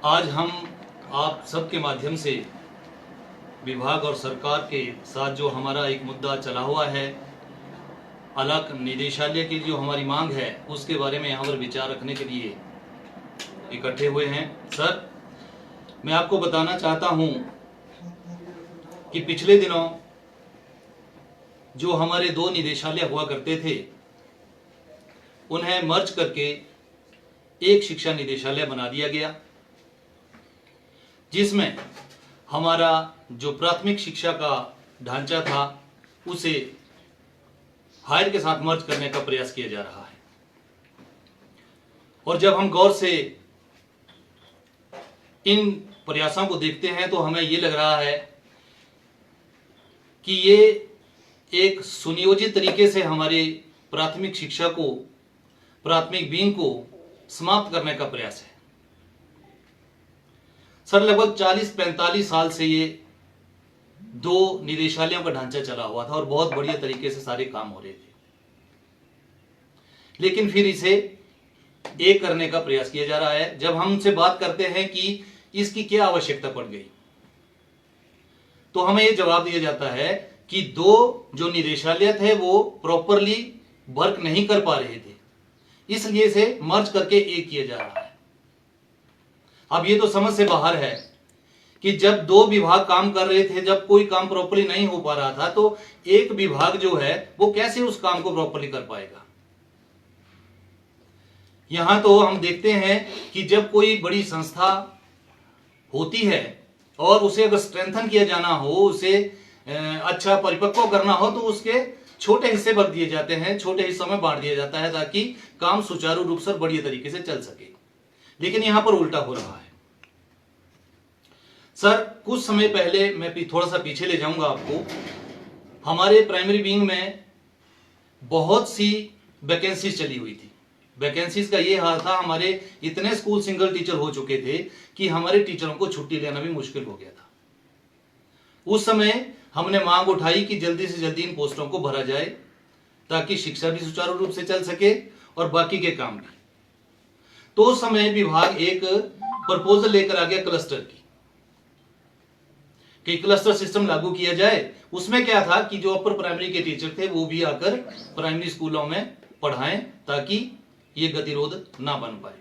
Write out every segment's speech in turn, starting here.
आज हम आप सबके माध्यम से विभाग और सरकार के साथ जो हमारा एक मुद्दा चला हुआ है, अलग निदेशालय की जो हमारी मांग है, उसके बारे में यहाँ पर विचार रखने के लिए इकट्ठे हुए हैं। सर, मैं आपको बताना चाहता हूँ कि पिछले दिनों जो हमारे 2 निदेशालय हुआ करते थे, उन्हें मर्ज करके एक शिक्षा निदेशालय बना दिया गया, जिसमें हमारा जो प्राथमिक शिक्षा का ढांचा था उसे हायर के साथ मर्ज करने का प्रयास किया जा रहा है। और जब हम गौर से इन प्रयासों को देखते हैं तो हमें ये लग रहा है कि ये एक सुनियोजित तरीके से हमारे प्राथमिक शिक्षा को, प्राथमिक विंग को समाप्त करने का प्रयास है। सर, लगभग 40-45 साल से ये 2 निदेशालयों का ढांचा चला हुआ था और बहुत बढ़िया तरीके से सारे काम हो रहे थे, लेकिन फिर इसे एक करने का प्रयास किया जा रहा है। जब हम उनसे बात करते हैं कि इसकी क्या आवश्यकता पड़ गई, तो हमें यह जवाब दिया जाता है कि 2 जो निदेशालय थे वो प्रॉपरली वर्क नहीं कर पा रहे थे, इसलिए इसे मर्ज करके एक किया जा रहा है। अब ये तो समझ से बाहर है कि जब 2 विभाग काम कर रहे थे, जब कोई काम प्रॉपरली नहीं हो पा रहा था, तो एक विभाग जो है वो कैसे उस काम को प्रॉपरली कर पाएगा। यहां तो हम देखते हैं कि जब कोई बड़ी संस्था होती है और उसे अगर स्ट्रेंथन किया जाना हो, उसे अच्छा परिपक्व करना हो, तो उसके छोटे हिस्से भर दिए जाते हैं, छोटे हिस्सों में बांट दिया जाता है ताकि काम सुचारू रूप से बढ़िया तरीके से चल सके। लेकिन यहां पर उल्टा हो रहा है। सर, कुछ समय पहले, मैं थोड़ा सा पीछे ले जाऊंगा आपको, हमारे प्राइमरी विंग में बहुत सी वैकेंसीज चली हुई थी। वैकेंसीज का ये हाल था, हमारे इतने स्कूल सिंगल टीचर हो चुके थे कि हमारे टीचरों को छुट्टी लेना भी मुश्किल हो गया था। उस समय हमने मांग उठाई कि जल्दी से जल्दी इन पोस्टों को भरा जाए ताकि शिक्षा भी सुचारू रूप से चल सके और बाकी के काम भी। तो उस समय विभाग एक प्रपोजल लेकर आ गया क्लस्टर की, कि क्लस्टर सिस्टम लागू किया जाए। उसमें क्या था कि जो अपर प्राइमरी के टीचर थे वो भी आकर प्राइमरी स्कूलों में पढ़ाएं ताकि ये गतिरोध ना बन पाए।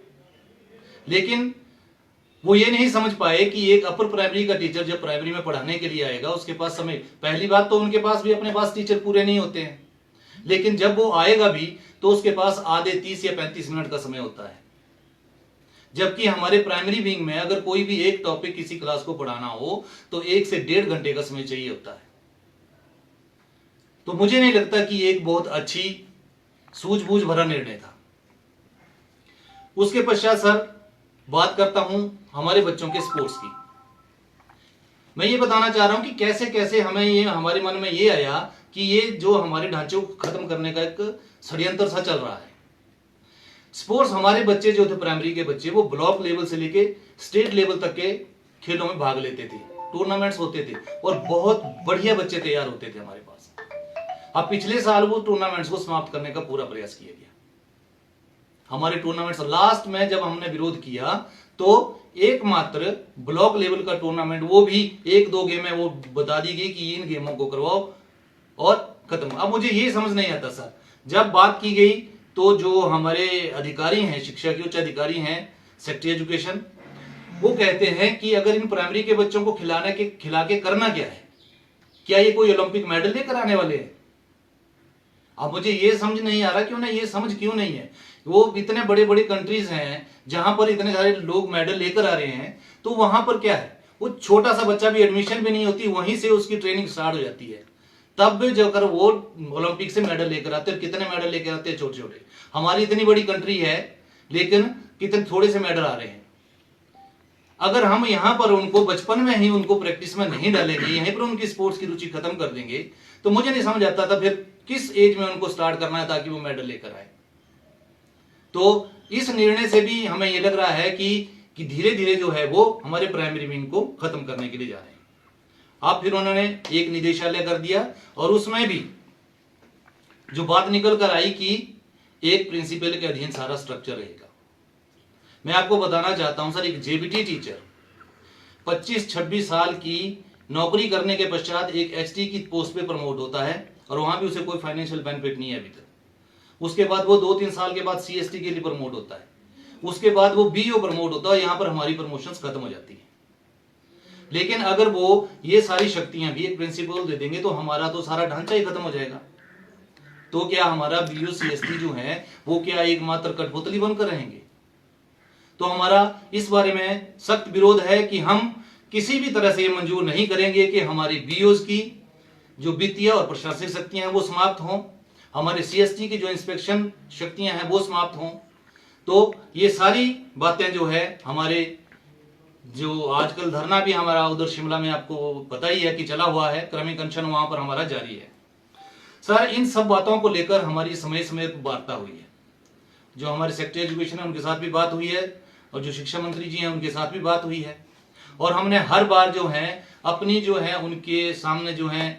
लेकिन वो ये नहीं समझ पाए कि एक अपर प्राइमरी का टीचर जब प्राइमरी में पढ़ाने के लिए आएगा, उसके पास समय, पहली बात तो उनके पास भी अपने पास टीचर पूरे नहीं होते हैं, लेकिन जब वो आएगा भी तो उसके पास आधे 30 या 35 मिनट का समय होता है। जबकि हमारे प्राइमरी विंग में अगर कोई भी एक टॉपिक किसी क्लास को पढ़ाना हो तो 1 से 1.5 घंटे का समय चाहिए होता है। तो मुझे नहीं लगता कि एक बहुत अच्छी सूझबूझ भरा निर्णय था। उसके पश्चात सर, बात करता हूं हमारे बच्चों के स्पोर्ट्स की। मैं ये बताना चाह रहा हूं कि कैसे कैसे हमारे मन में ये आया कि ये जो हमारे ढांचे को खत्म करने का एक षड्यंत्र सा चल रहा है। स्पोर्ट्स, हमारे बच्चे जो थे प्राइमरी के बच्चे, वो ब्लॉक लेवल से लेके स्टेट लेवल तक के खेलों में भाग लेते थे, टूर्नामेंट्स होते थे और बहुत बढ़िया बच्चे तैयार होते थे हमारे पास। अब पिछले साल वो टूर्नामेंट्स को समाप्त करने का पूरा प्रयास किया गया। हमारे टूर्नामेंट्स लास्ट में जब हमने विरोध किया तो एकमात्र ब्लॉक लेवल का टूर्नामेंट, वो भी 1-2 गेम है, वो बता दी गई कि इन गेमों को करवाओ और खत्म। अब मुझे ये समझ नहीं आता सर, जब बात की गई तो जो हमारे अधिकारी हैं, शिक्षा के उच्च अधिकारी हैं, सेक्रेटरी एजुकेशन, वो कहते हैं कि अगर इन प्राइमरी के बच्चों को खिला के करना क्या है, क्या ये कोई ओलंपिक मेडल लेकर आने वाले हैं? अब मुझे ये समझ नहीं आ रहा कि उन्हें ये समझ क्यों नहीं है। वो इतने बड़े बड़े कंट्रीज हैं जहां पर इतने सारे लोग मेडल लेकर आ रहे हैं, तो वहां पर क्या है, वो छोटा सा बच्चा भी एडमिशन भी नहीं होती, वहीं से उसकी ट्रेनिंग स्टार्ट हो जाती है। तब जाकर वो ओलंपिक से मेडल लेकर आते हैं। कितने मेडल लेकर आते हैं छोटे छोटे। हमारी इतनी बड़ी कंट्री है लेकिन कितने थोड़े से मेडल आ रहे हैं। अगर हम यहां पर उनको बचपन में ही उनको प्रैक्टिस में नहीं डालेंगे, यहीं पर उनकी स्पोर्ट्स की रुचि खत्म कर देंगे, तो मुझे नहीं समझ आता था फिर किस एज में उनको स्टार्ट करना है ताकि वो मेडल लेकर आए। तो इस निर्णय से भी हमें यह लग रहा है कि धीरे धीरे जो है वो हमारे प्राइमरी विंग को खत्म करने के लिए जा रहे हैं। अब फिर उन्होंने एक निदेशालय कर दिया और उसमें भी जो बात निकल कर आई कि एक प्रिंसिपल के अधीन सारा स्ट्रक्चर रहेगा। मैं आपको बताना चाहता हूं सर, एक जेबीटी टीचर 25-26 साल की नौकरी करने के पश्चात एक एचटी की पोस्ट पे प्रमोट होता है और वहां भी उसे कोई फाइनेंशियल बेनिफिट नहीं है अभी तक। उसके बाद वो 2-3 साल के बाद सीएसटी के लिए प्रमोट होता है, उसके बाद वो बीओ प्रमोट होता है। यहां पर हमारी प्रमोशंस खत्म हो जाती है। लेकिन अगर वो ये सारी शक्तियां भी एक प्रिंसिपल दे देंगे तो हमारा तो सारा ढांचा ही खत्म हो जाएगा। तो क्या हमारा बीओ सीएसटी जो है वो क्या एकमात्र कठपुतली बनकर रहेंगे? तो हमारा इस बारे में सख्त विरोध है कि हम किसी भी तरह से ये मंजूर नहीं करेंगे कि हमारी बीओज की जो वित्तीय और प्रशासनिक शक्तियां हैं वो समाप्त हों, हमारे सीएसटी की जो इंस्पेक्शन शक्तियां हैं वो समाप्त हों। तो ये सारी बातें जो है हमारे जो आजकल धरना भी हमारा उधर शिमला में आपको पता ही है कि चला हुआ है, क्रमिक अनशन वहां पर हमारा जारी है। सर, इन सब बातों को लेकर हमारी समय समय पर वार्ता हुई है। जो हमारे सेक्रेटरी एजुकेशन है उनके साथ भी बात हुई है और जो शिक्षा मंत्री जी हैं उनके साथ भी बात हुई है। और हमने हर बार जो है अपनी जो है उनके सामने जो है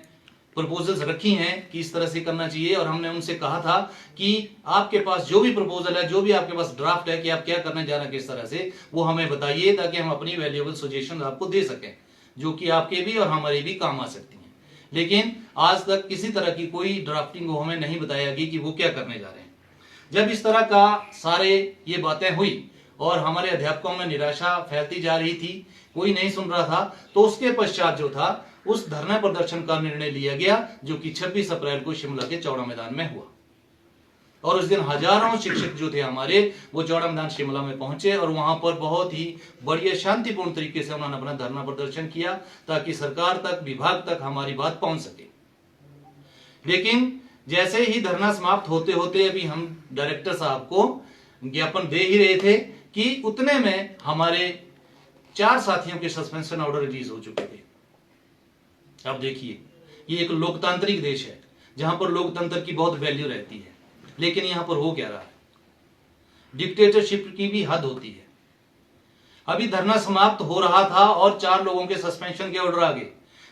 प्रपोजल्स रखी हैं कि इस तरह से करना चाहिए। और हमने उनसे कहा था कि आपके पास जो भी प्रपोजल है, जो भी आपके पास ड्राफ्ट है कि आप क्या करने जा रहे हैं किस तरह से, वो हमें बताइए ताकि हम अपनी वैल्यूएबल सजेशन आपको दे सकें, जो कि आपके भी और हमारे भी काम आ सकती हैं। लेकिन आज तक किसी तरह की कोई ड्राफ्टिंग हमें नहीं बताया गई कि वो क्या करने जा रहे हैं। जब इस तरह का सारे ये बातें हुई और हमारे अध्यापकों में निराशा फैलती जा रही थी, कोई नहीं सुन रहा था, तो उसके पश्चात जो था उस धरना प्रदर्शन का निर्णय लिया गया जो कि 26 अप्रैल को शिमला के चौड़ा मैदान में हुआ। और उस दिन हजारों शिक्षक जो थे हमारे वो चौड़ा मैदान शिमला में पहुंचे और वहां पर बहुत ही बढ़िया शांतिपूर्ण तरीके से उन्होंने अपना धरना प्रदर्शन किया ताकि सरकार तक, विभाग तक हमारी बात पहुंच सके। लेकिन जैसे ही धरना समाप्त होते होते अभी हम डायरेक्टर साहब को ज्ञापन दे ही रहे थे कि उतने में हमारे 4 साथियों के सस्पेंशन ऑर्डर रिलीज हो चुके थे। अब देखिए, ये एक लोकतांत्रिक देश है जहां पर लोकतंत्र की बहुत वैल्यू रहती है, लेकिन यहां पर हो क्या रहा है? डिक्टेटरशिप की भी हद होती है। अभी धरना समाप्त हो रहा था और 4 लोगों के सस्पेंशन के ऑर्डर आ गए।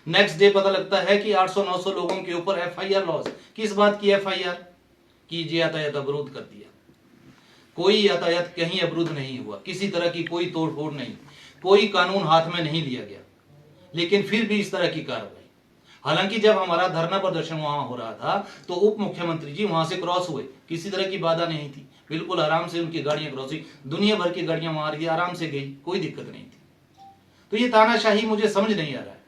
नेक्स्ट डे पता लगता है कि 800-900 लोगों के ऊपर एफआईआर लॉस। किस बात की एफआईआर? कि यातायात अवरोध कर दिया। कोई यातायात कहीं अवरुद्ध नहीं हुआ, किसी तरह की कोई तोड़फोड़ नहीं, कोई कानून हाथ में नहीं लिया गया, लेकिन फिर भी इस तरह की कार्रवाई। हालांकि जब हमारा धरना प्रदर्शन वहां हो रहा था तो उप मुख्यमंत्री जी वहां से क्रॉस हुए, किसी तरह की बाधा नहीं थी, बिल्कुल आराम से उनकी गाड़ियां क्रॉस हुई, दुनिया भर की गाड़ियां वहां आराम से गई, कोई दिक्कत नहीं थी। तो ये तानाशाही मुझे समझ नहीं आ रहा है।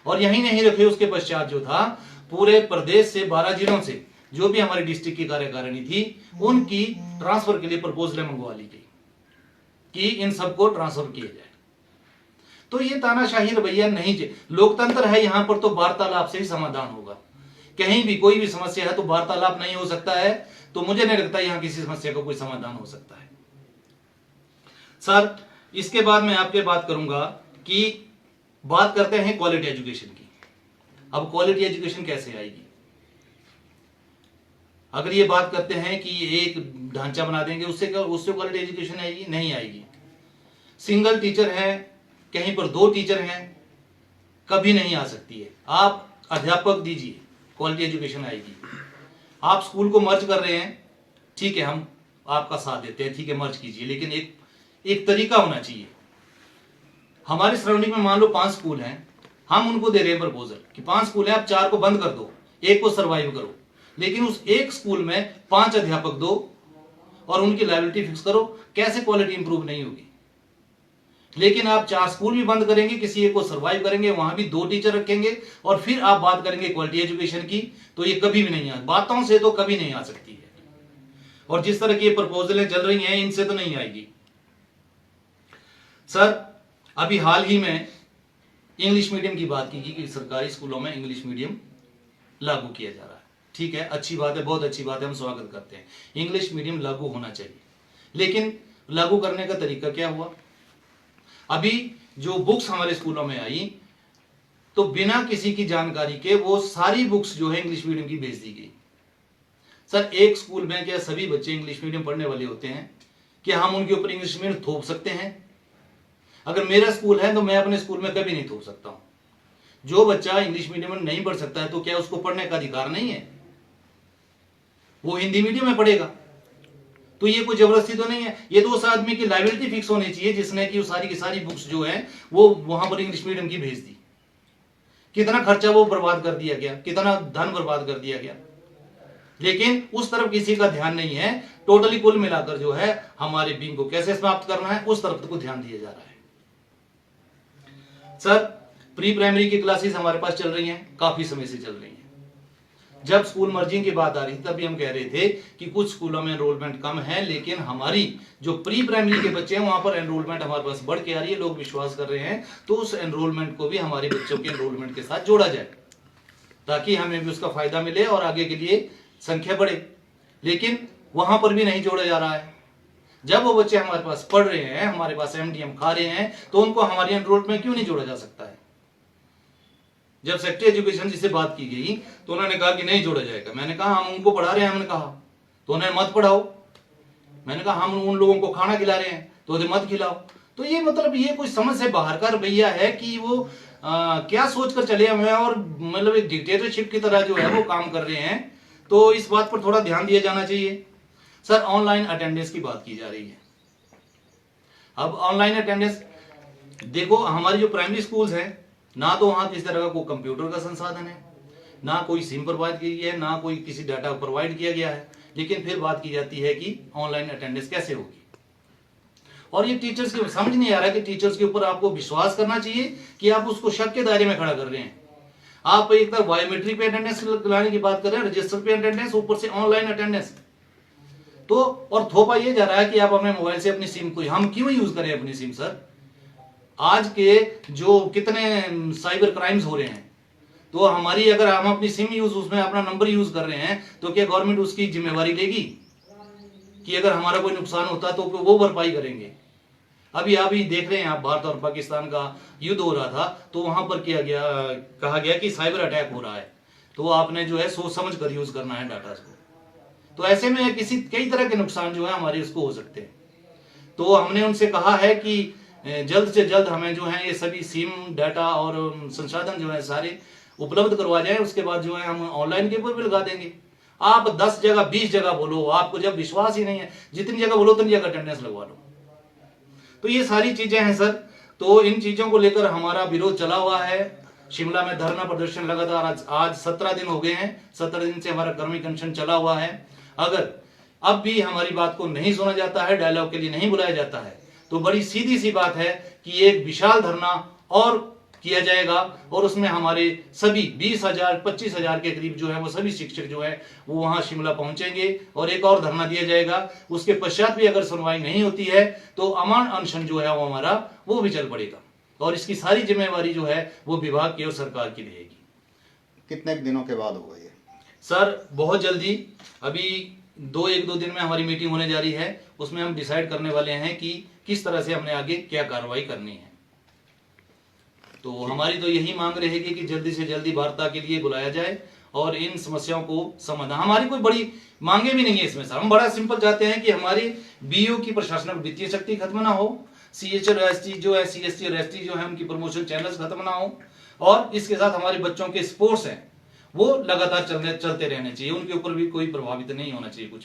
और यही नहीं रखे, उसके पश्चात जो था पूरे प्रदेश से 12 जिलों से जो भी हमारी डिस्ट्रिक्ट की कार्यकारिणी थी उनकी ट्रांसफर के लिए प्रपोजल मंगवा ली गई कि इन सबको ट्रांसफर किया जाए। तो ये तानाशाही रवैया नहीं चाहिए। लोकतंत्र है, यहां पर तो वार्तालाप से ही समाधान होगा। कहीं भी कोई भी समस्या है तो वार्तालाप नहीं हो सकता है, तो मुझे नहीं लगता यहां किसी समस्या का कोई समाधान हो सकता है। सर, इसके बाद मैं आपके बात करूंगा कि बात करते हैं क्वालिटी एजुकेशन की। अब क्वालिटी एजुकेशन कैसे आएगी? अगर ये बात करते हैं कि एक ढांचा बना देंगे उससे क्वालिटी एजुकेशन आएगी? नहीं आएगी। सिंगल टीचर है, कहीं पर 2 टीचर हैं, कभी नहीं आ सकती है। आप अध्यापक दीजिए, क्वालिटी एजुकेशन आएगी। आप स्कूल को मर्ज कर रहे हैं, ठीक है, हम आपका साथ देते हैं, ठीक है मर्ज कीजिए, लेकिन एक तरीका होना चाहिए। हमारे सराउंडिंग में मान लो 5 स्कूल हैं, हम उनको दे रहे हैं प्रपोजल कि 5 स्कूल हैं, आप 4 को बंद कर दो, 1 को सर्वाइव करो, लेकिन उस 1 स्कूल में 5 अध्यापक दो और उनकी लायबिलिटी फिक्स करो। कैसे क्वालिटी इंप्रूव नहीं होगी? लेकिन आप 4 स्कूल भी बंद करेंगे, किसी एक को सर्वाइव करेंगे, वहां भी 2 टीचर रखेंगे और फिर आप बात करेंगे क्वालिटी एजुकेशन की, तो ये कभी भी नहीं आ, बातों से तो कभी नहीं आ सकती है। और जिस तरह की प्रपोजलें चल रही हैं इनसे तो नहीं आएगी। सर, अभी हाल ही में इंग्लिश मीडियम की बात की कि सरकारी स्कूलों में इंग्लिश मीडियम लागू किया जा रहा है। ठीक है, अच्छी बात है, बहुत अच्छी बात है, हम स्वागत करते हैं। इंग्लिश मीडियम लागू होना चाहिए, लेकिन लागू करने का तरीका क्या हुआ? अभी जो बुक्स हमारे स्कूलों में आई तो बिना किसी की जानकारी के वो सारी बुक्स जो है इंग्लिश मीडियम की भेज दी गई। सर, एक स्कूल में क्या सभी बच्चे इंग्लिश मीडियम पढ़ने वाले होते हैं? क्या हम उनके ऊपर इंग्लिश मीडियम थोप सकते हैं? अगर मेरा स्कूल है तो मैं अपने स्कूल में कभी नहीं थोप सकता हूं। जो बच्चा इंग्लिश मीडियम में नहीं पढ़ सकता है तो क्या उसको पढ़ने का अधिकार नहीं है? वो हिंदी मीडियम में पढ़ेगा। तो ये कोई जबरदस्ती तो नहीं है, ये तो उस आदमी की लायबिलिटी फिक्स होनी चाहिए जिसने कि सारी की सारी बुक्स जो है वो वहां पर इंग्लिश मीडियम की भेज दी। कितना खर्चा वो बर्बाद कर दिया गया, कितना धन बर्बाद कर दिया गया, लेकिन उस तरफ किसी का ध्यान नहीं है। टोटली कुल मिलाकर जो है हमारे बीइंग को कैसे समाप्त करना है उस तरफ को ध्यान दिया जा रहा है। सर प्री प्राइमरी की क्लासेस हमारे पास चल रही हैं, काफी समय से चल रही हैं। जब स्कूल मर्जिंग की बात आ रही थी तभी हम कह रहे थे कि कुछ स्कूलों में एनरोलमेंट कम है, लेकिन हमारी जो प्री प्राइमरी के बच्चे हैं वहां पर एनरोलमेंट हमारे पास बढ़ के आ रही है, लोग विश्वास कर रहे हैं। तो उस एनरोलमेंट को भी हमारे बच्चों के एनरोलमेंट के साथ जोड़ा जाए ताकि हमें भी उसका फायदा मिले और आगे के लिए संख्या बढ़े, लेकिन वहां पर भी नहीं जोड़ा जा रहा है। जब वो बच्चे हमारे पास पढ़ रहे हैं, हमारे पास एमडीएम खा रहे हैं, तो उनको हमारी एनरोलमेंट में क्यों नहीं जोड़ा जा सकता है? जब सेक्रेटरी एजुकेशन जी से बात की गई तो उन्होंने कहा कि नहीं जोड़ा जाएगा। मैंने कहा हम उनको पढ़ा रहे हैं, हमने कहा तो उन्हें मत पढ़ाओ। मैंने कहा हम उन लोगों को खाना खिला रहे हैं तो उन्हें मत खिलाओ। तो ये मतलब ये कोई समझ से बाहर का रवैया है कि वो क्या सोच कर चले हुए हैं और मतलब एक डिक्टेटरशिप की तरह जो है वो काम कर रहे हैं। तो इस बात पर थोड़ा ध्यान दिया जाना चाहिए। सर ऑनलाइन अटेंडेंस की बात की जा रही है। अब ऑनलाइन अटेंडेंस देखो, हमारी जो प्राइमरी स्कूल्स हैं ना तो वहां किसी तरह का कोई कंप्यूटर का संसाधन है, ना कोई सिम प्रोवाइड की गई है, ना कोई किसी डाटा प्रोवाइड किया गया है, लेकिन फिर बात की जाती है कि ऑनलाइन अटेंडेंस कैसे होगी। और ये टीचर्स की समझ नहीं आ रहा है कि टीचर्स के ऊपर आपको विश्वास करना चाहिए कि आप उसको शक के दायरे में खड़ा कर रहे हैं। आप एक तरफ बायोमेट्रिक पे अटेंडेंस लाने की बात कर रहे हैं, रजिस्टर पे अटेंडेंस, ऊपर से ऑनलाइन अटेंडेंस। तो और थोपा ये जा रहा है कि आप अपने मोबाइल से अपनी सिम को, हम क्यों यूज करें अपनी सिम? सर आज के जो कितने साइबर क्राइम्स हो रहे हैं, तो हमारी अगर हम अपनी सिम यूज, उसमें अपना नंबर यूज कर रहे हैं, तो क्या गवर्नमेंट उसकी जिम्मेवारी लेगी कि अगर हमारा कोई नुकसान होता तो वो भरपाई करेंगे? अभी देख रहे हैं आप, भारत और पाकिस्तान का युद्ध हो रहा था, तो वहां पर कहा गया कि साइबर अटैक हो रहा है, तो आपने जो है सोच समझ कर यूज करना है डाटा को। तो ऐसे में कई तरह के नुकसान जो है हमारे उसको हो सकते हैं। तो हमने उनसे कहा है कि जल्द से जल्द हमें जो है ये सभी सिम, डाटा और संसाधन जो है सारे उपलब्ध करवा जाए। उसके बाद जो है हम ऑनलाइन के ऊपर भी लगा देंगे। आप 10 जगह 20 जगह बोलो, आपको जब विश्वास ही नहीं है, जितनी जगह बोलो उतनी जगह अटेंडेंस लगवा लो। तो ये सारी चीजें हैं सर। तो इन चीजों को लेकर हमारा विरोध चला हुआ है। शिमला में धरना प्रदर्शन लगातार आज 17 दिन हो गए हैं। 17 दिन से हमारा कर्मिक अनशन चला हुआ है। अगर अब भी हमारी बात को नहीं सुना जाता है, डायलॉग के लिए नहीं बुलाया जाता है, तो बड़ी सीधी सी बात है कि एक विशाल धरना और किया जाएगा और उसमें हमारे सभी 20,000 25,000 के करीब जो है वो सभी शिक्षक जो है वो वहां शिमला पहुंचेंगे और एक और धरना दिया जाएगा। उसके पश्चात भी अगर सुनवाई नहीं होती है तो अमन अनशन जो है वो हमारा वो भी चल पड़ेगा और इसकी सारी जिम्मेवारी जो है वो विभाग की और सरकार की रहेगी। कितने दिनों के बाद होगा ये? सर बहुत जल्दी, अभी एक दो दिन में हमारी मीटिंग होने जा रही है। उसमें हम डिसाइड करने वाले हैं कि किस तरह से हमने आगे क्या कार्रवाई करनी है। तो हमारी तो यही मांग रहेगी कि जल्दी से जल्दी वार्ता के लिए बुलाया जाए और इन समस्याओं को समाधान। हमारी कोई बड़ी मांगे भी नहीं है इसमें सर। हम बड़ा सिंपल चाहते हैं कि हमारी बीओ की प्रशासनिक वित्तीय शक्ति खत्म ना हो, सीएच और एसटी जो है, सीएसटी और एसटी जो है उनकी प्रमोशन चैनल्स खत्म ना हो, और इसके साथ हमारे बच्चों के स्पोर्ट्स हैं वो लगातार चलते रहने चाहिए। उनके ऊपर भी कोई प्रभावित नहीं होना चाहिए कुछ।